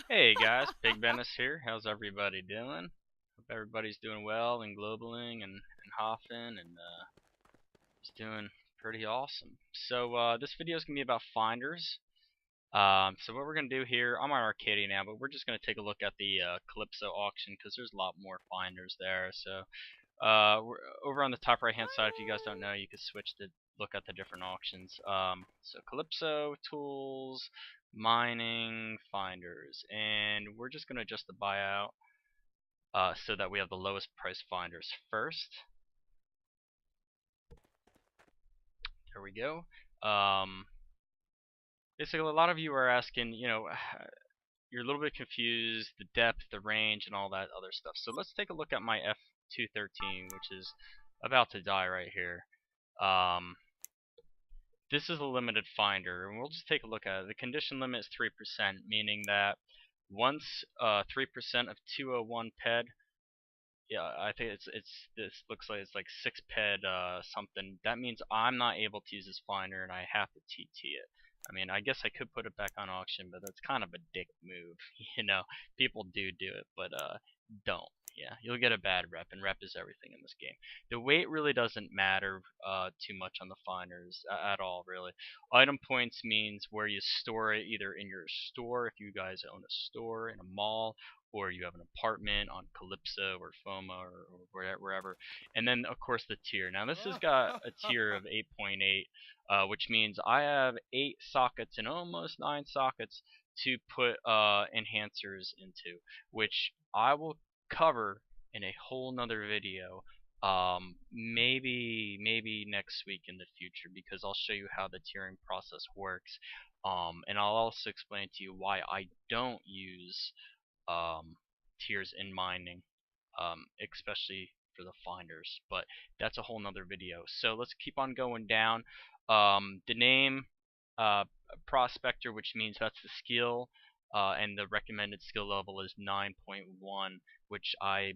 Hey guys, PigBenis here. How's everybody doing? Hope everybody's doing well and globaling and hoffing and just doing pretty awesome. So this video is gonna be about finders. So what we're gonna do here, I'm on Arcadia now, but we're just gonna take a look at the Calypso auction because there's a lot more finders there. So we're over on the top right hand side. If you guys don't know, you can switch to look at the different auctions. So Calypso tools, mining, finders, and we're just gonna adjust the buyout so that we have the lowest price finders first. There we go. Um, Basically, a lot of you are asking, you're a little bit confused, the depth, the range, and all that other stuff. So let's take a look at my F213, which is about to die right here. This is a limited finder, and we'll just take a look at it. The condition limit is 3%, meaning that once 3% of 201 ped, yeah, I think this looks like it's like 6 ped something. That means I'm not able to use this finder, and I have to TT it. I mean, I guess I could put it back on auction, but that's kind of a dick move. People do it, but don't. Yeah, you'll get a bad rep, and rep is everything in this game. The weight really doesn't matter too much on the finders at all, really. Item points means where you store it, either in your store, if you guys own a store, in a mall, or you have an apartment on Calypso or FOMA or wherever. And then, of course, the tier. Now, this has got a tier of 8.8, which means I have 8 sockets and almost 9 sockets to put enhancers into, which I will cover in a whole nother video, maybe next week in the future, because I'll show you how the tiering process works, and I'll also explain to you why I don't use tiers in mining, especially for the finders, but that's a whole nother video. So let's keep on going down. The name, prospector, which means that's the skill, and the recommended skill level is 9.1, which I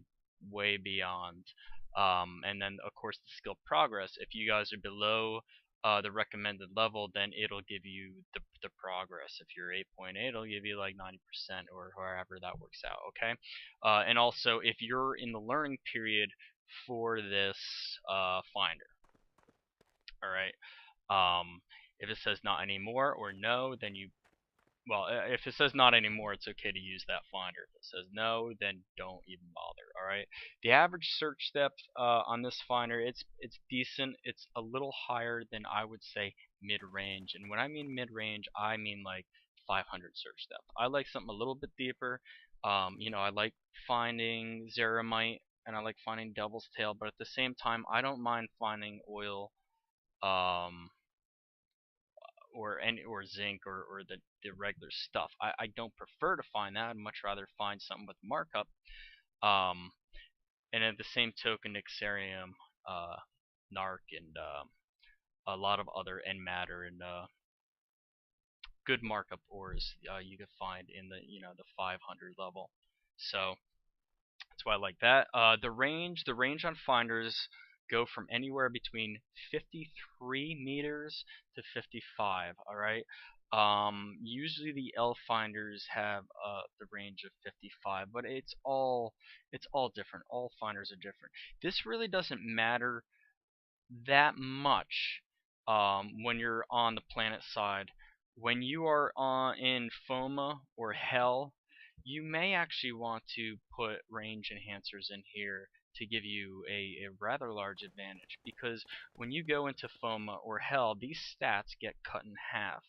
way beyond. And then of course the skill progress. If you guys are below the recommended level, then it'll give you the progress. If you're 8.8, it'll give you like 90% or however that works out. Okay. And also, if you're in the learning period for this finder, all right. If it says not anymore or no, then if it says not anymore, it's okay to use that finder. If it says no, then don't even bother. All right. The average search depth on this finder, it's decent. It's a little higher than, I would say, mid-range. And when I mean mid-range, I mean like 500 search depth. I like something a little bit deeper. I like finding Zeramite and I like finding Devil's Tail, but at the same time, I don't mind finding oil. Um, or zinc or the regular stuff. I don't prefer to find that. I'd much rather find something with markup. Um, and at the same token, Nixarium, Narc, and a lot of other end matter and good markup ores you could find in the 500 level. So that's why I like that. The range on finders go from anywhere between 53 meters to 55. All right. Usually the L finders have the range of 55, but it's all different. All finders are different. This really doesn't matter that much when you're on the planet side. When you are in FOMA or Hell, you may actually want to put range enhancers in here to give you a rather large advantage, because when you go into FOMA or Hell, these stats get cut in half.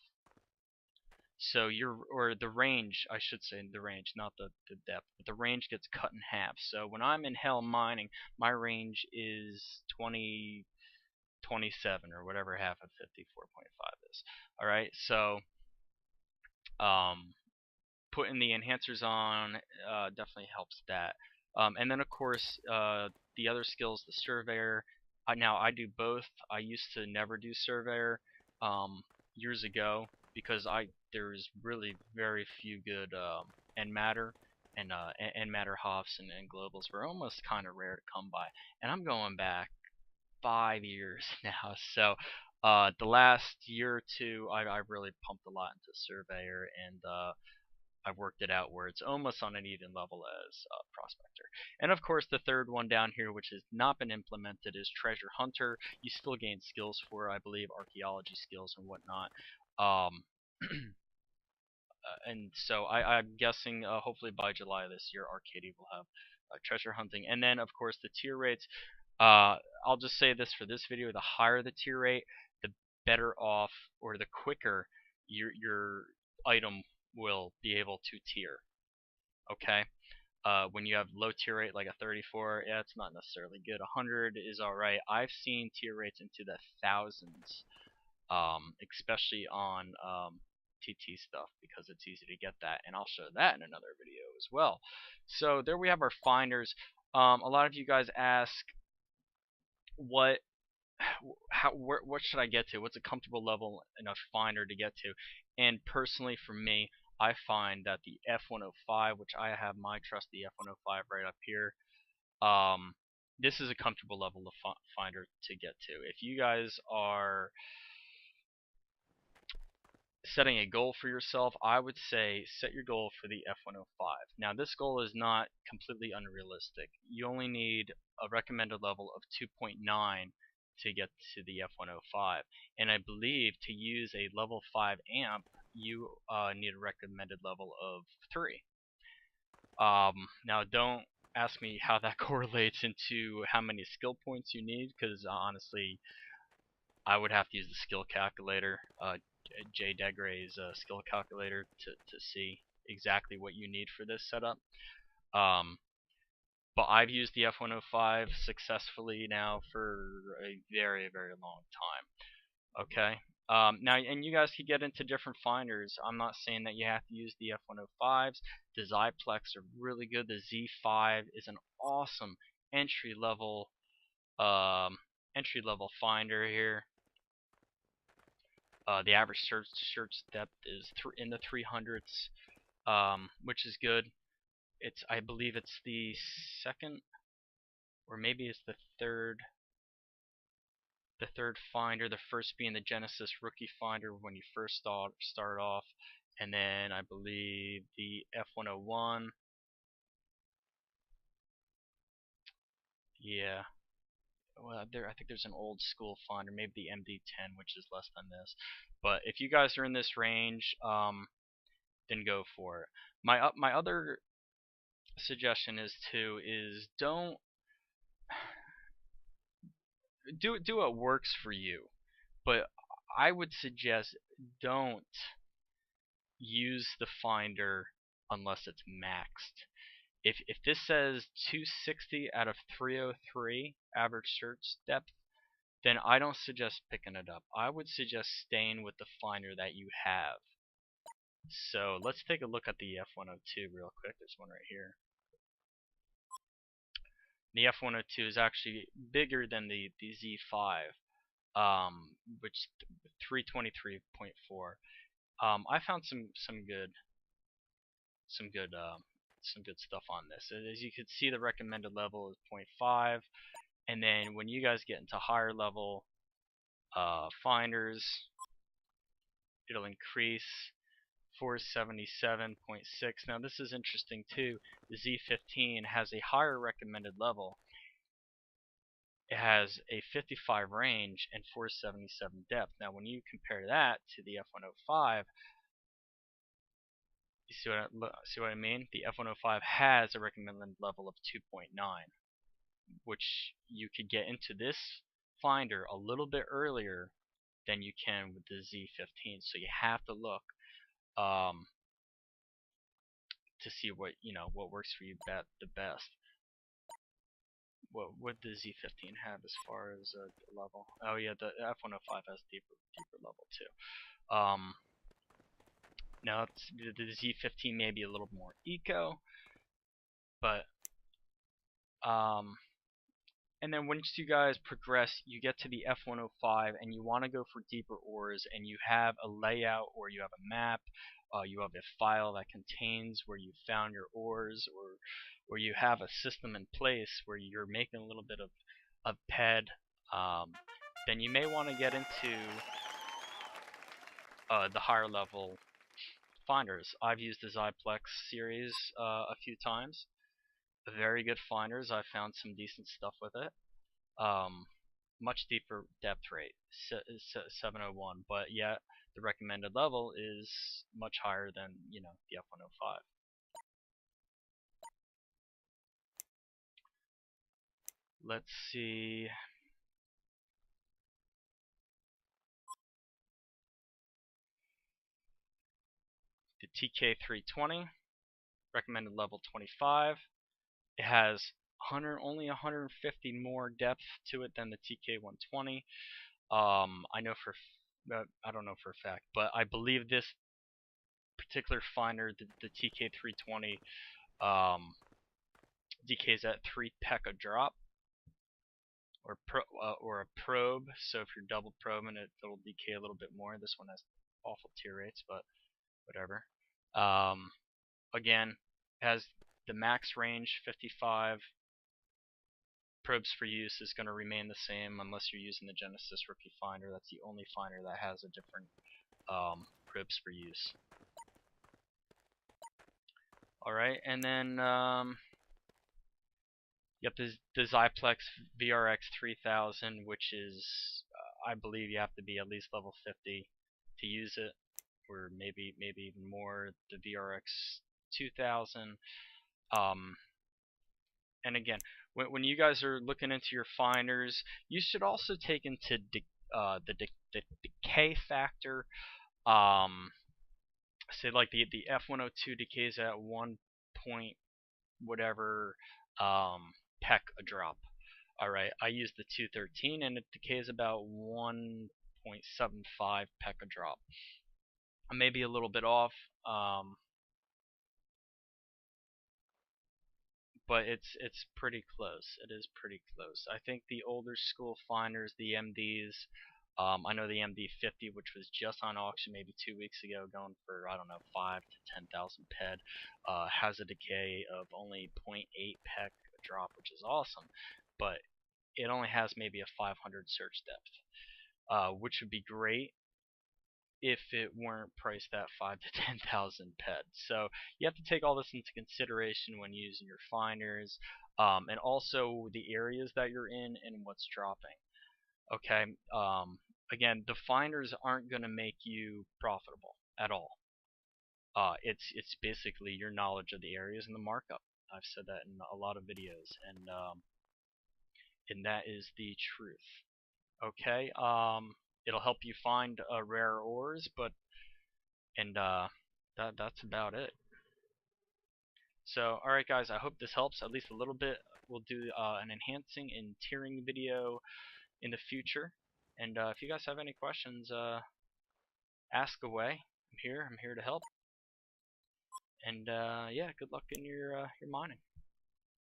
So the range, I should say, the range, not the depth, but the range gets cut in half. So when I'm in Hell mining, my range is 27 or whatever half of 54.5 is. All right, so putting the enhancers on definitely helps that. And then of course the other skills, the surveyor. Now I do both. I used to never do surveyor years ago because there's really very few good end matter and end matter hoffs and globals were almost kind of rare to come by. And I'm going back 5 years now. So the last year or two, I really pumped a lot into Surveyor, and I've worked it out where it's almost on an even level as Prospector. And of course, the third one down here, which has not been implemented, is Treasure Hunter. You still gain skills for, I believe, archaeology skills and whatnot. Um, and so I'm guessing hopefully by July this year, Arcadia will have treasure hunting. And then, of course, the tier rates. I'll just say this for this video: the higher the tier rate, the better off, or the quicker your item will be able to tier. Okay. When you have low tier rate like a 34, yeah, it's not necessarily good. 100 is alright. I've seen tier rates into the thousands, especially on TT stuff, because it's easy to get that, and I'll show that in another video as well. So there we have our finders. A lot of you guys ask what what should I get to? What's a comfortable level in a finder to get to? And personally, for me, I find that the F105, which I have my trusty F105 right up here, this is a comfortable level of finder to get to. If you guys are setting a goal for yourself, I would say set your goal for the F105. Now, this goal is not completely unrealistic. You only need a recommended level of 2.9 to get to the F105, and I believe to use a level 5 amp, you need a recommended level of 3. Now, don't ask me how that correlates into how many skill points you need, because honestly, I would have to use the skill calculator, Jay Degray's skill calculator, to see exactly what you need for this setup. But I've used the F105 successfully now for a very, very long time. Okay. Now, and you guys can get into different finders. I'm not saying that you have to use the F105s. The Xyplex are really good. The Z5 is an awesome entry level finder here. The average search depth is in the 300s, which is good. I believe it's the second, or maybe it's the third finder. The first being the Genesis Rookie Finder when you first start off, and then I believe the F101. Yeah. Well, I think there's an old school finder, maybe the MD10, which is less than this. But if you guys are in this range, then go for it. My other suggestion is don't do what works for you, but I would suggest don't use the finder unless it's maxed. If this says 260 out of 303 average search depth, then I don't suggest picking it up. I would suggest staying with the finder that you have. So let's take a look at the F102 real quick. There's one right here. The F102 is actually bigger than the Z5, which 323.4. I found some good stuff on this. As you can see, the recommended level is 0.5, and then when you guys get into higher level finders, it'll increase 477.6. Now this is interesting too. The Z15 has a higher recommended level. It has a 55 range and 477 depth. Now when you compare that to the F105, you see what I mean? The F105 has a recommended level of 2.9, which you could get into this finder a little bit earlier than you can with the Z15. So you have to look to see what works for you the best. What would the Z15 have as far as level? Oh yeah, the F105 has deeper level too. Now the Z15 may be a little more eco, but and then once you guys progress, you get to the F105 and you want to go for deeper ores, and you have a layout or you have a map, you have a file that contains where you found your ores, or you have a system in place where you're making a little bit of PED, then you may want to get into the higher level finders. I've used the Disciplic series a few times. Very good finders. I found some decent stuff with it. Much deeper depth rate, 701, but yet the recommended level is much higher than, you know, the F105. Let's see. The TK320, recommended level 25. It has only 150 more depth to it than the TK120. I know I don't know for a fact, but I believe this particular finder, the TK320, decays at 3 peck a drop, or a probe. So if you're double probing it, it'll decay a little bit more. This one has awful tear rates, but whatever. Again, has the max range 55. Probes for use is going to remain the same unless you're using the Genesis Rookie Finder. That's the only finder that has a different probes for use. Alright, and then yep, the Disciplic Brx 3000, which is, I believe you have to be at least level 50 to use it, or maybe even more. The Brx 2000. And again, when you guys are looking into your finders, you should also take into the decay factor. Say like the F102 decays at 1 point whatever peck a drop. Alright, I use the 213 and it decays about 1.75 peck a drop. I may be a little bit off, but it's pretty close. It is pretty close. I think the older school finders, the MDs, I know the MD50, which was just on auction maybe 2 weeks ago, going for, I don't know, 5 to 10,000 ped, has a decay of only 0.8 peck a drop, which is awesome, but it only has maybe a 500 search depth, which would be great if it weren't priced at 5 to 10,000 ped. So you have to take all this into consideration when using your finders, and also the areas that you're in and what's dropping. Okay, again, the finders aren't going to make you profitable at all. It's basically your knowledge of the areas and the markup. I've said that in a lot of videos, and that is the truth. Okay, it'll help you find rare ores, but that's about it. So, alright guys, I hope this helps at least a little bit. We'll do an enhancing and tiering video in the future. And if you guys have any questions, ask away. I'm here to help. And yeah, good luck in your mining.